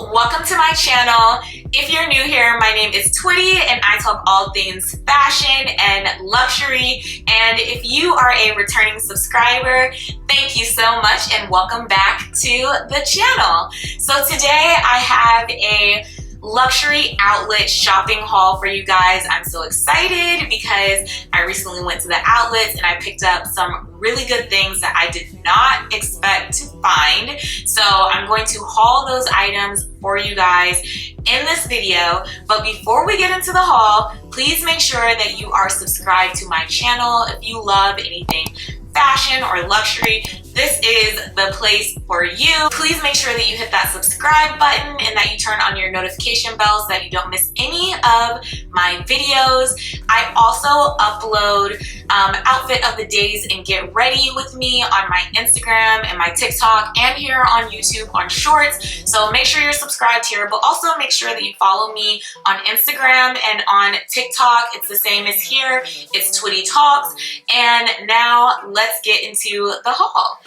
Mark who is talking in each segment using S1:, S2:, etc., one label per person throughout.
S1: welcome to my channel. If you're new here, my name is Twitty and I talk all things fashion and luxury. And if you are a returning subscriber, thank you so much and welcome back to the channel. So today I have a luxury outlet shopping haul for you guys. I'm so excited because I recently went to the outlets and I picked up some really good things that I did not expect to find. So I'm going to haul those items for you guys in this video. But before we get into the haul, please make sure that you are subscribed to my channel. If you love anything fashion or luxury, this is the place for you. Please make sure that you hit that subscribe button and that you turn on your notification bell so that you don't miss any of my videos. I also upload outfit of the days and get ready with me on my Instagram and my TikTok and here on YouTube on Shorts. So make sure you're subscribed here, but also make sure that you follow me on Instagram and on TikTok. It's the same as here. It's Twitty Talks. And now let's get into the haul.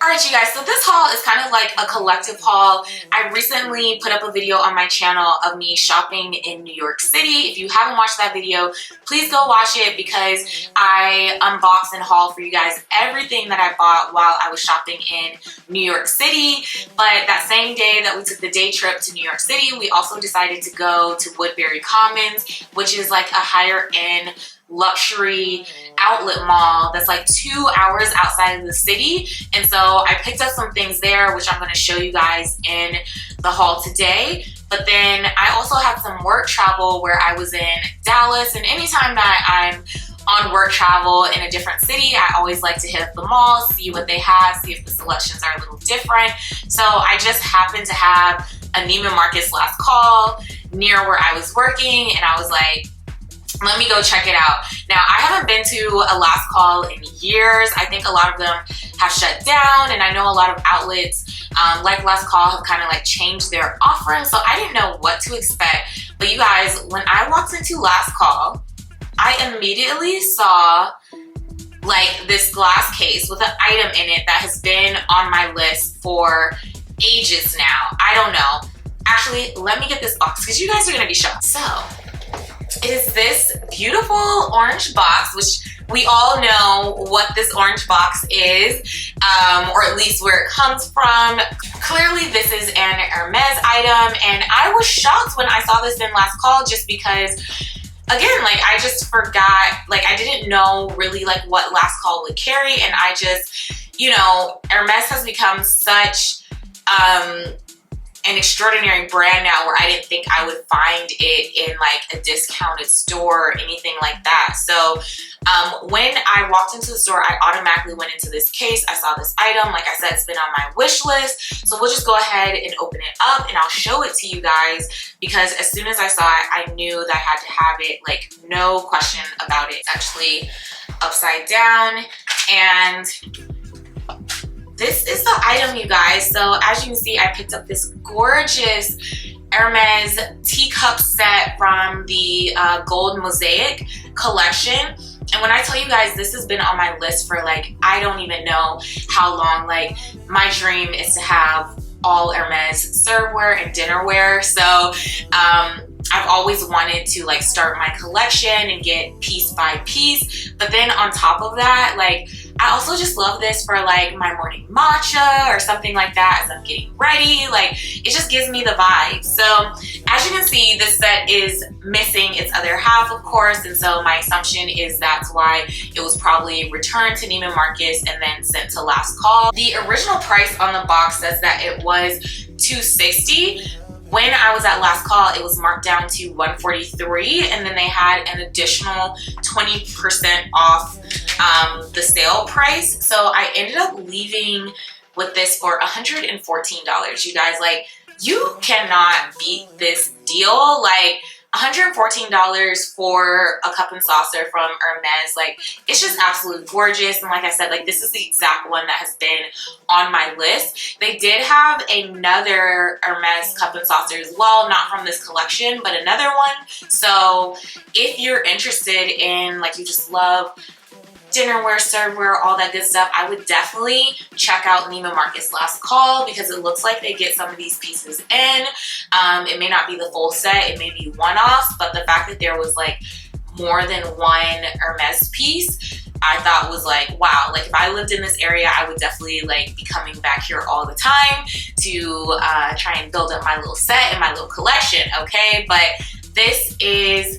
S1: Alright you guys, so this haul is kind of like a collective haul. I recently put up a video on my channel of me shopping in New York City. If you haven't watched that video, please go watch it because I unbox and haul for you guys everything that I bought while I was shopping in New York City. But that same day that we took the day trip to New York City, we also decided to go to Woodbury Commons, which is like a higher end luxury outlet mall that's like 2 hours outside of the city. And so I picked up some things there, which I'm going to show you guys in the haul today. But then I also had some work travel where I was in Dallas, and anytime that I'm on work travel in a different city, I always like to hit up the mall, see what they have, see if the selections are a little different. So I just happened to have a Neiman Marcus last call near where I was working, and I was like, let me go check it out. Now, I haven't been to a last call in years. I think a lot of them have shut down, and I know a lot of outlets like last call have kind of like changed their offerings, so I didn't know what to expect. But you guys, when I walked into last call, I immediately saw like this glass case with an item in it that has been on my list for ages now. I don't know. Actually, let me get this box because you guys are gonna be shocked. So it is this beautiful orange box, which we all know what this orange box is, or at least where it comes from. Clearly this is an Hermes item, and I was shocked when I saw this in last call just because, again, like I just forgot, like I didn't know really like what last call would carry, and I just, you know, Hermes has become such an extraordinary brand now where I didn't think I would find it in like a discounted store or anything like that. So when I walked into the store, I automatically went into this case. I saw this item. Like I said, it's been on my wish list. So we'll just go ahead and open it up and I'll show it to you guys because as soon as I saw it, I knew that I had to have it, like no question about it. It's actually upside down, and this is the item, you guys. So as you can see, I picked up this gorgeous Hermes teacup set from the Gold Mosaic collection. And when I tell you guys, this has been on my list for like, I don't even know how long. Like my dream is to have all Hermes serveware and dinnerware. So I've always wanted to like start my collection and get piece by piece. But then on top of that, like I also just love this for like my morning matcha or something like that as I'm getting ready. Like it just gives me the vibe. So as you can see, this set is missing its other half, of course. And so my assumption is that's why it was probably returned to Neiman Marcus and then sent to last call. The original price on the box says that it was $260. When I was at last call, it was marked down to $143, and then they had an additional 20% off the sale price. So I ended up leaving with this for $114. You guys, like, you cannot beat this deal. Like, $114 for a cup and saucer from Hermes, like it's just absolutely gorgeous. And like I said, like this is the exact one that has been on my list. They did have another Hermes cup and saucer as well, not from this collection, but another one. So if you're interested in, like, you just love dinnerware, serveware, all that good stuff, I would definitely check out Neiman Marcus Last Call because it looks like they get some of these pieces in. It may not be the full set, it may be one-offs, but the fact that there was like more than one Hermes piece, I thought was like, wow, like if I lived in this area, I would definitely like be coming back here all the time to try and build up my little set and my little collection, okay? But this is,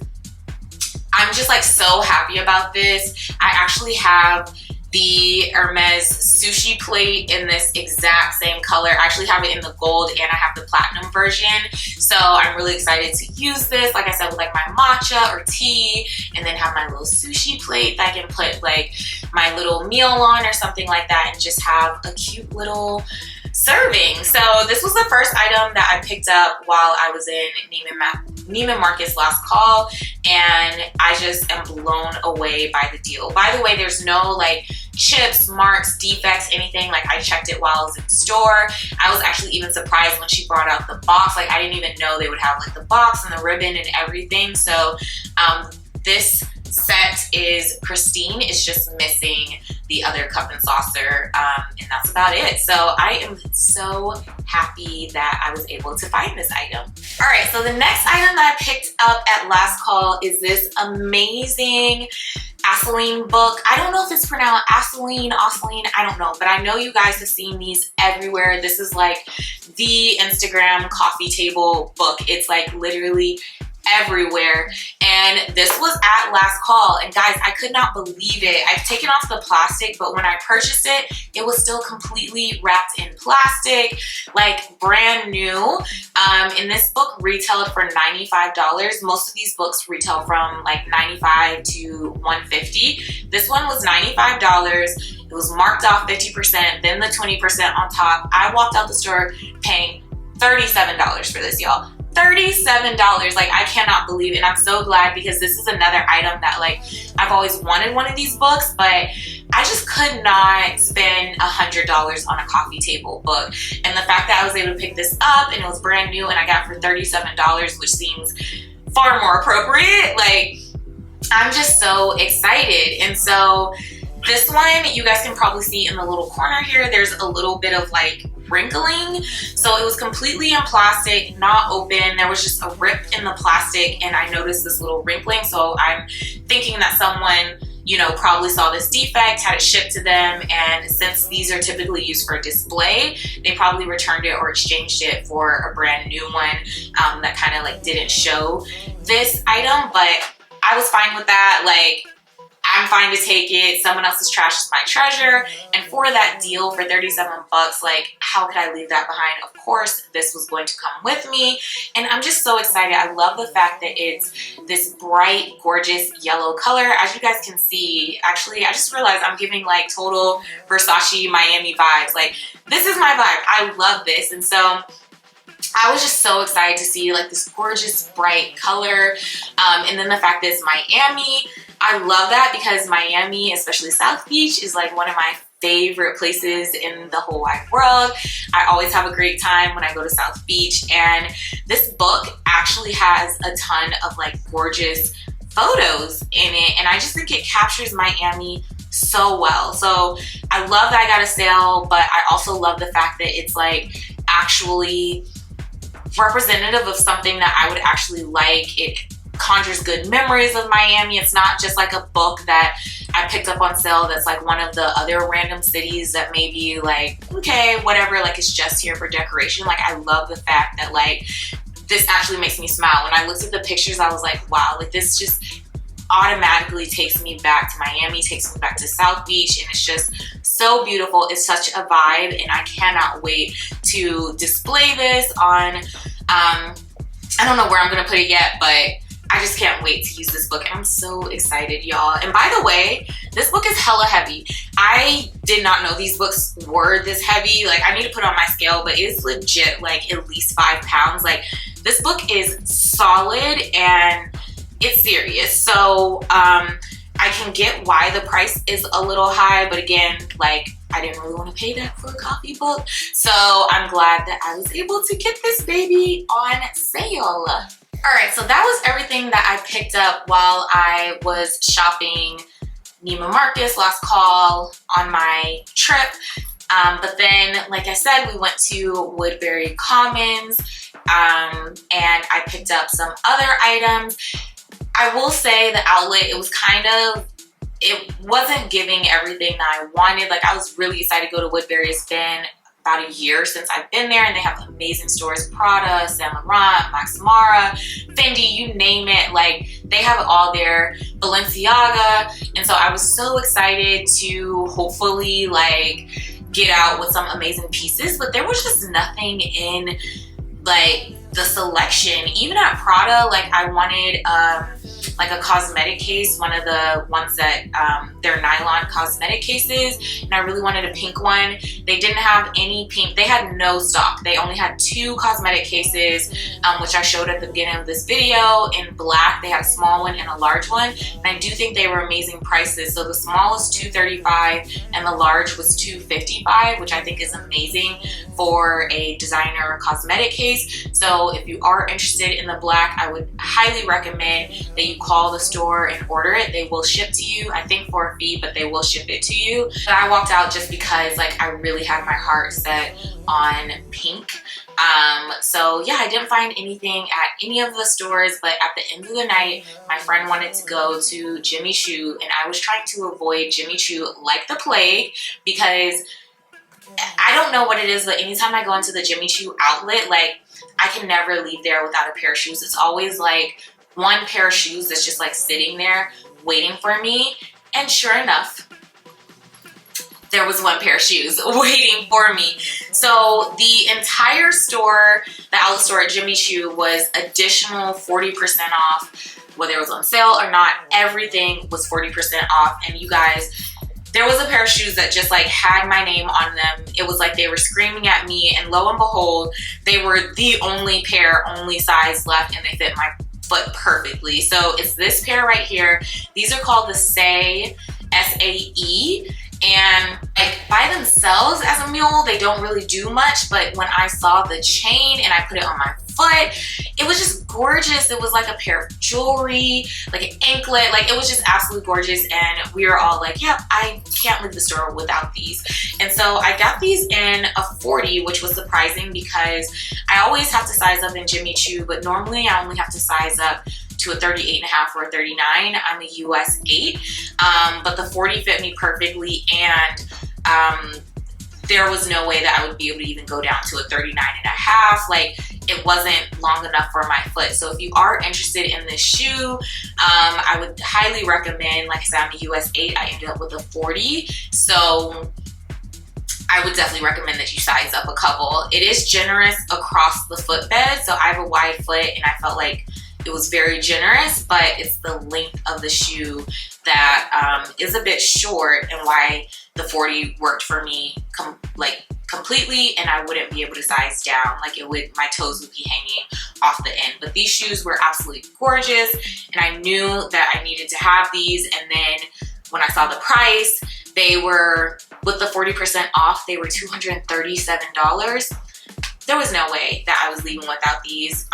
S1: I'm just like so happy about this. I actually have the Hermes sushi plate in this exact same color. I actually have it in the gold and I have the platinum version. So I'm really excited to use this, like I said, with like my matcha or tea, and then have my little sushi plate that I can put like my little meal on or something like that and just have a cute little serving. So this was the first item that I picked up while I was in Neiman Marcus last call, and I just am blown away by the deal. By the way, there's no like chips, marks, defects, anything. Like I checked it while I was in the store. I was actually even surprised when she brought out the box. Like I didn't even know they would have like the box and the ribbon and everything. So this set is pristine. It's just missing the other cup and saucer, and that's about it. So I am so happy that I was able to find this item. All right, so the next item that I picked up at last call is this amazing Assouline book. I don't know if it's pronounced Assouline, I don't know, but I know you guys have seen these everywhere. This is like the Instagram coffee table book. It's like literally everywhere, and this was at last call, and guys, I could not believe it. I've taken off the plastic, but when I purchased it, it was still completely wrapped in plastic, like brand new. And this book retailed for $95. Most of these books retail from like $95 to $150. This one was $95. It was marked off 50%, then the 20% on top. I walked out the store paying $37 for this, y'all. $37. Like I cannot believe it, and I'm so glad, because this is another item that like I've always wanted one of these books, but I just could not spend $100 on a coffee table book. And the fact that I was able to pick this up and it was brand new and I got it for $37, which seems far more appropriate, like I'm just so excited. And so this one, you guys can probably see in the little corner here, there's a little bit of like wrinkling. So it was completely in plastic, not open. There was just a rip in the plastic, and I noticed this little wrinkling. So I'm thinking that someone, you know, probably saw this defect, had it shipped to them, and since these are typically used for display, they probably returned it or exchanged it for a brand new one that kind of like didn't show this item. But I was fine with that. Like, I'm fine to take it. Someone else's trash is my treasure. And for that deal for 37 bucks, like how could I leave that behind? Of course, this was going to come with me. And I'm just so excited. I love the fact that it's this bright, gorgeous yellow color. As you guys can see, actually, I just realized I'm giving like total Versace Miami vibes. Like this is my vibe. I love this. And so I was just so excited to see like this gorgeous bright color. And then the fact that it's Miami, I love that, because Miami, especially South Beach, is like one of my favorite places in the whole wide world. I always have a great time when I go to South Beach, and this book actually has a ton of like gorgeous photos in it, and I just think it captures Miami so well. So I love that I got a sale, but I also love the fact that it's like actually representative of something that I would actually like. It conjures good memories of Miami. It's not just like a book that I picked up on sale that's like one of the other random cities that maybe like, okay, whatever, like it's just here for decoration. Like I love the fact that like this actually makes me smile. When I looked at the pictures, I was like, wow, like this just automatically takes me back to Miami, takes me back to South Beach, and it's just so beautiful. It's such a vibe, and I cannot wait to display this on, I don't know where I'm gonna put it yet, but I just can't wait to use this book, and I'm so excited, y'all. And by the way, this book is hella heavy. I did not know these books were this heavy. Like I need to put it on my scale, but it's legit like at least 5 pounds. Like this book is solid and it's serious. So I can get why the price is a little high, but again, like I didn't really want to pay that for a coffee book. So I'm glad that I was able to get this baby on sale. All right, so that was everything that I picked up while I was shopping Neiman Marcus last call on my trip. But then, like I said, we went to Woodbury Commons and I picked up some other items. I will say the outlet, it wasn't giving everything that I wanted. Like, I was really excited to go to Woodbury. It's been about a year since I've been there, and they have amazing stores: Prada, Saint Laurent, Max Mara, Fendi, you name it. Like, they have it all there, Balenciaga. And so I was so excited to hopefully like get out with some amazing pieces, but there was just nothing in like the selection. Even at Prada, like, I wanted like a cosmetic case, one of the ones that they're nylon cosmetic cases, and I really wanted a pink one. They didn't have any pink. They had no stock. They only had 2 cosmetic cases, which I showed at the beginning of this video, in black. They had a small one and a large one, and I do think they were amazing prices. So the small was $235 and the large was $255, which I think is amazing for a designer cosmetic case. So if you are interested in the black, I would highly recommend that you call the store and order it. They will ship to you, I think for a fee, but they will ship it to you. But I walked out just because like I really had my heart set on pink. So yeah, I didn't find anything at any of the stores, but at the end of the night, my friend wanted to go to Jimmy Choo, and I was trying to avoid Jimmy Choo like the plague, because I don't know what it is, but anytime I go into the Jimmy Choo outlet, like, I can never leave there without a pair of shoes. It's always like one pair of shoes that's just like sitting there waiting for me. And sure enough, there was one pair of shoes waiting for me. So the entire store, the outlet store at Jimmy Choo, was additional 40% off. Whether it was on sale or not, everything was 40% off. And you guys, there was a pair of shoes that just like had my name on them. It was like they were screaming at me, and lo and behold, they were the only pair, only size left, and they fit my foot perfectly. So it's this pair right here. These are called the Sae, S-A-E. And like by themselves as a mule, they don't really do much, but when I saw the chain and I put it on my foot, it was just gorgeous. It was like a pair of jewelry, like an anklet, like it was just absolutely gorgeous. And we were all like, yep, I can't leave the store without these. And so I got these in a 40, which was surprising because I always have to size up in Jimmy Choo, but normally I only have to size up to a 38.5 or a 39. I'm a US 8, but the 40 fit me perfectly, and there was no way that I would be able to even go down to a 39.5. Like, it wasn't long enough for my foot. So if you are interested in this shoe, I would highly recommend, like I said, I'm a US 8, I ended up with a 40. So I would definitely recommend that you size up a couple. It is generous across the footbed. So I have a wide foot, and I felt like it was very generous, but it's the length of the shoe that is a bit short, and why the 40 worked for me completely, and I wouldn't be able to size down. Like, it would, my toes would be hanging off the end. But these shoes were absolutely gorgeous, and I knew that I needed to have these. And then when I saw the price, they were, with the 40% off, they were $237. There was no way that I was leaving without these.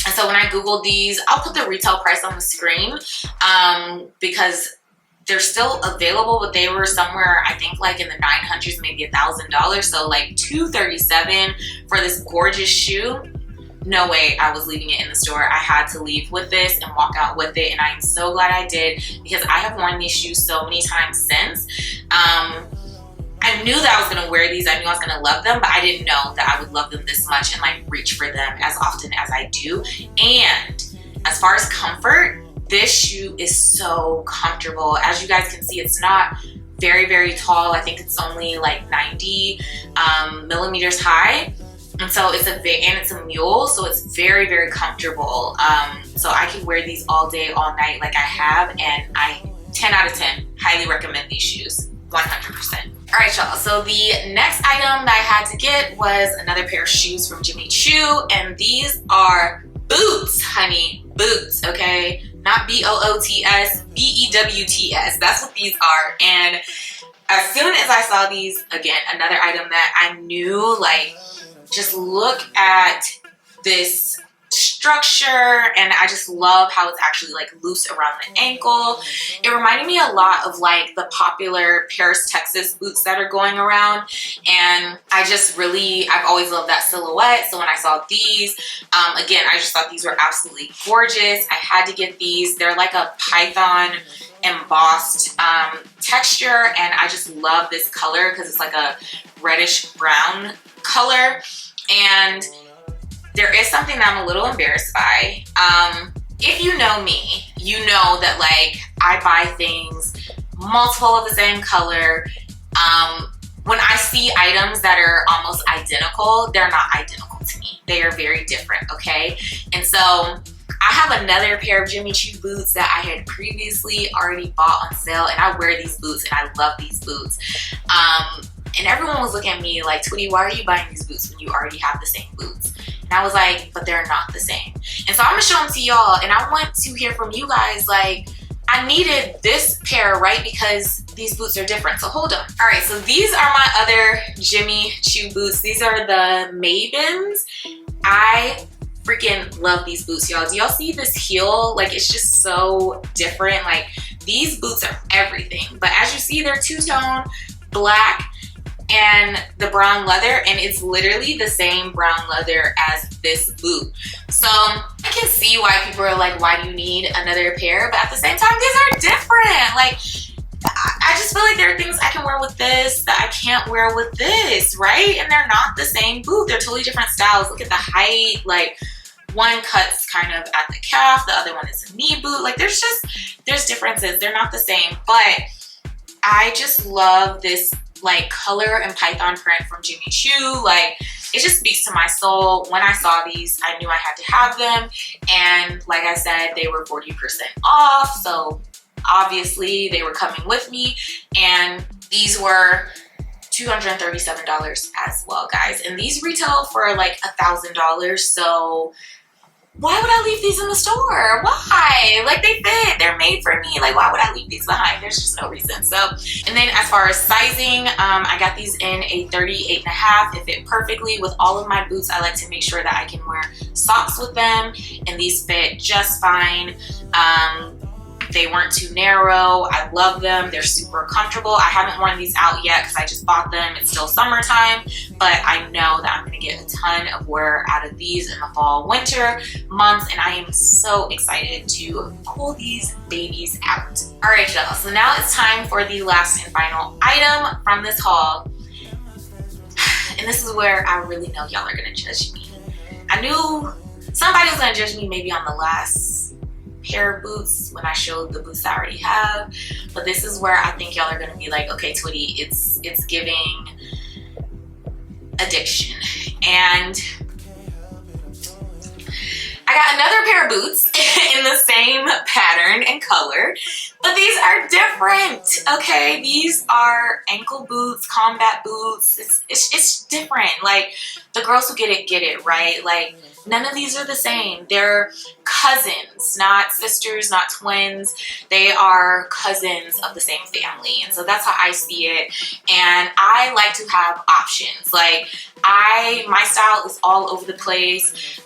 S1: And so when I Googled these, I'll put the retail price on the screen because they're still available, but they were somewhere, I think, like in the 900s, maybe $1,000. So like $237 for this gorgeous shoe. No way I was leaving it in the store. I had to leave with this and walk out with it, and I'm so glad I did, because I have worn these shoes so many times since. I knew that I was gonna wear these. I knew I was gonna love them, but I didn't know that I would love them this much and like reach for them as often as I do. And as far as comfort, this shoe is so comfortable. As you guys can see, it's not very, very tall. I think it's only like 90 millimeters high. And so it's a mule, so it's very, very comfortable. So I can wear these all day, all night like I have, and 10 out of 10, highly recommend these shoes, 100%. All right, y'all, so the next item that I had to get was another pair of shoes from Jimmy Choo, and these are boots, honey, boots, okay? Not B-O-O-T-S, B-E-W-T-S, that's what these are. And as soon as I saw these, again, another item that I knew, like, just look at this structure, and I just love how it's actually like loose around the ankle. It reminded me a lot of like the popular Paris, Texas boots that are going around, and I've always loved that silhouette. So when I saw these, again, I just thought these were absolutely gorgeous. I had to get these. They're like a python embossed texture, and I just love this color because it's like a reddish brown color. And there is something that I'm a little embarrassed by. If you know me, you know that like I buy things multiple of the same color. When I see items that are almost identical, they're not identical to me. They are very different, okay? And so I have another pair of Jimmy Choo boots that I had previously already bought on sale, and I wear these boots and I love these boots. And everyone was looking at me like, Twitty, why are you buying these boots when you already have the same boots? And I was like, but they're not the same. And so I'm gonna show them to y'all, and I want to hear from you guys, like, I needed this pair, right? Because these boots are different. So hold on. All right, so these are my other Jimmy Choo boots. These are the Mabyns. I freaking love these boots, y'all. Do y'all see this heel? Like, it's just so different. Like, these boots are everything. But as you see, they're two-tone, black, and the brown leather, and it's literally the same brown leather as this boot. So I can see why people are like, why do you need another pair? But at the same time, these are different. Like, I just feel like there are things I can wear with this that I can't wear with this, right? And they're not the same boot. They're totally different styles. Look at the height. Like, one cuts kind of at the calf, the other one is a knee boot. Like, there's differences. They're not the same. But I just love this like color and python print from Jimmy Choo. Like, it just speaks to my soul. When I saw these, I knew I had to have them. And like I said, they were 40% off. So obviously they were coming with me. And these were $237 as well, guys. And these retail for like $1,000. So why would I leave these in the store? Why? Like, they fit. They're made for me. Like, why would I leave these behind? There's just no reason. So, and then as far as sizing, I got these in a 38.5. It fit perfectly with all of my boots. I like to make sure that I can wear socks with them, and these fit just fine. They weren't too narrow. I love them. They're super comfortable. I haven't worn these out yet because I just bought them. It's still summertime, but I know that I'm going to get a ton of wear out of these in the fall, winter months, and I am so excited to pull these babies out. All right, y'all. So now it's time for the last and final item from this haul. And this is where I really know y'all are going to judge me. I knew somebody was going to judge me maybe on the last pair of boots when I showed the boots I already have, but this is where I think y'all are gonna be like, okay, Twitty, it's giving addiction. And I got another pair of boots in the same pattern and color, but these are different, okay? These are ankle boots, combat boots. It's different. Like, the girls who get it, right? Like, none of these are the same. They're cousins, not sisters, not twins. They are cousins of the same family. And so that's how I see it. And I like to have options. Like, my style is all over the place.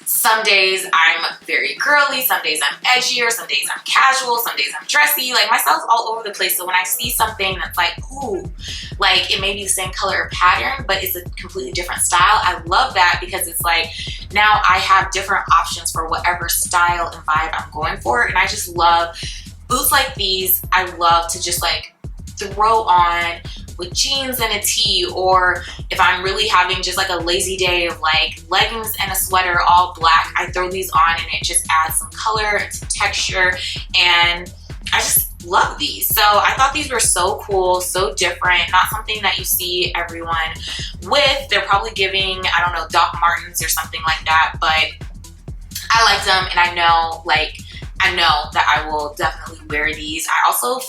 S1: Some days I'm very girly, some days I'm edgier, some days I'm casual, some days I'm dressy. Like, my style's all over the place. So when I see something that's like, ooh, like it may be the same color or pattern, but it's a completely different style, I love that, because it's like, now I have different options for whatever style and vibe I'm going for. And I just love boots like these. I love to just like throw on with jeans and a tee, or if I'm really having just like a lazy day of like leggings and a sweater all black, I throw these on and it just adds some color and some texture, and I just love these. So I thought these were so cool, so different, not something that you see everyone with. They're probably giving, I don't know, Doc Martens or something like that, but I liked them, and I know that I will definitely wear these. I also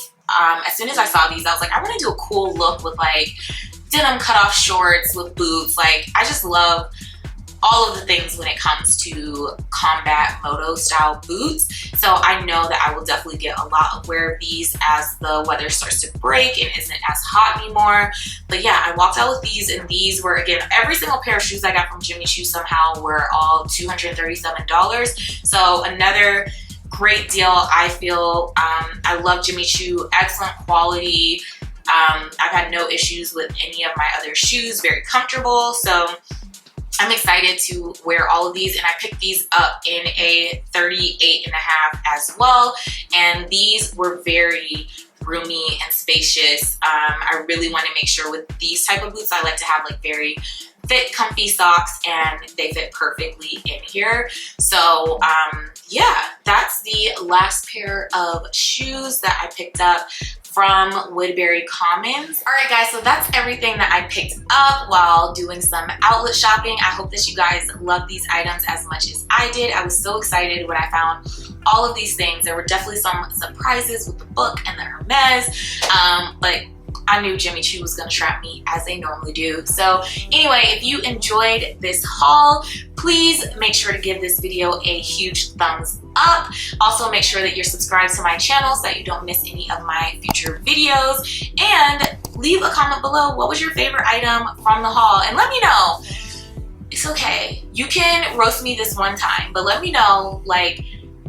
S1: as soon as I saw these, I was like, I want to do a cool look with like denim cutoff shorts with boots. Like, I just love all of the things when it comes to combat moto style boots. So I know that I will definitely get a lot of wear of these as the weather starts to break and isn't as hot anymore. But yeah, I walked out with these, and these were, again, every single pair of shoes I got from Jimmy Choo somehow were all $237. So another great deal, I feel. I love Jimmy Choo, excellent quality. I've had no issues with any of my other shoes, very comfortable. So I'm excited to wear all of these, and I picked these up in a 38.5 as well. And these were very roomy and spacious. I really want to make sure with these type of boots, I like to have like very fit, comfy socks, and they fit perfectly in here. So yeah, that's the last pair of shoes that I picked up from Woodbury Commons. All right guys, so that's everything that I picked up while doing some outlet shopping. I hope that you guys love these items as much as I did. I was so excited when I found all of these things. There were definitely some surprises with the book and the Hermes, but I knew Jimmy Choo was gonna trap me as they normally do. So anyway, if you enjoyed this haul, please make sure to give this video a huge thumbs up. Also make sure that you're subscribed to my channel so that you don't miss any of my future videos. And leave a comment below, what was your favorite item from the haul? And let me know. It's okay, you can roast me this one time, but let me know, like,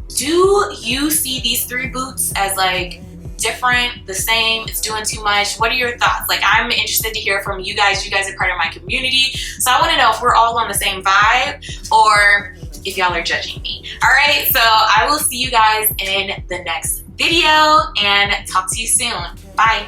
S1: do you see these 3 boots as like different, the same, it's doing too much? What are your thoughts? Like, I'm interested to hear from you guys. You guys are part of my community, so I want to know if we're all on the same vibe or if y'all are judging me. All right, so I will see you guys in the next video and talk to you soon. Bye.